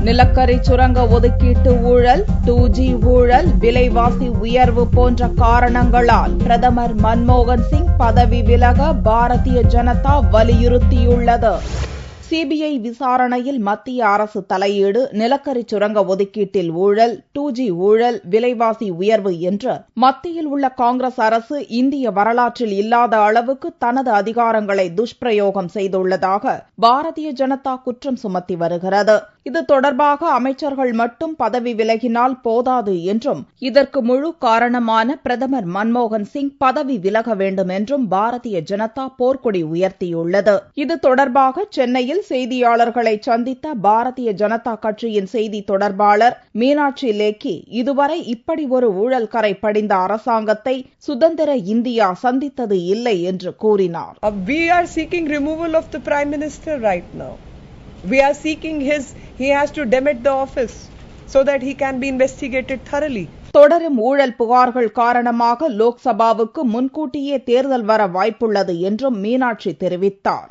நிலக்கரி சுரங்க ஒதுக்கீட்டு ஊழல், 2G ஊழல், விலைவாசி உயர்வு போன்ற காரணங்களால் பிரதமர் மன்மோகன் சிங் பதவி விலக பாரதிய ஜனதா வலியுறுத்தியுள்ளது. சிபிஐ விசாரணையில் மத்திய அரசு தலையீடு, நிலக்கரி சுரங்க ஒதுக்கீட்டில் ஊழல், 2G ஊழல், விலைவாசி உயர்வு என்று மத்தியில் உள்ள காங்கிரஸ் அரசு இந்திய வரலாற்றில் இல்லாத அளவுக்கு தனது அதிகாரங்களை துஷ்பிரயோகம் செய்துள்ளதாக பாரதிய ஜனதா குற்றம் சுமத்தி வருகிறது. இது தொடர்பாக அமைச்சர்கள் மட்டும் பதவி விலகினால் போதாது என்றும், இதற்கு முழு காரணமான பிரதமர் மன்மோகன் சிங் பதவி விலக வேண்டும் என்றும் பாரதிய ஜனதா போர்க்கொடி உயர்த்தியுள்ளது. இது தொடர்பாக சென்னையில் செய்தியாளர்களை சந்தித்த பாரதிய ஜனதா கட்சியின் செய்தி தொடர்பாளர் மீனாட்சி லேக்கி, இதுவரை இப்படி ஒரு ஊழல் கரை படிந்த அரசாங்கத்தை சுதந்திர இந்தியா சந்தித்தது இல்லை என்று கூறினார். We are seeking removal of the Prime Minister right now. We are seeking he has to demit the office so that he can be investigated thoroughly. தொடரும் ஊழல் புகார்கள் காரணமாக லோக்சபாவுக்கு முன்கூட்டியே தேர்தல் வர வாய்ப்புள்ளது என்றும் மீனாட்சி தெரிவித்தார்.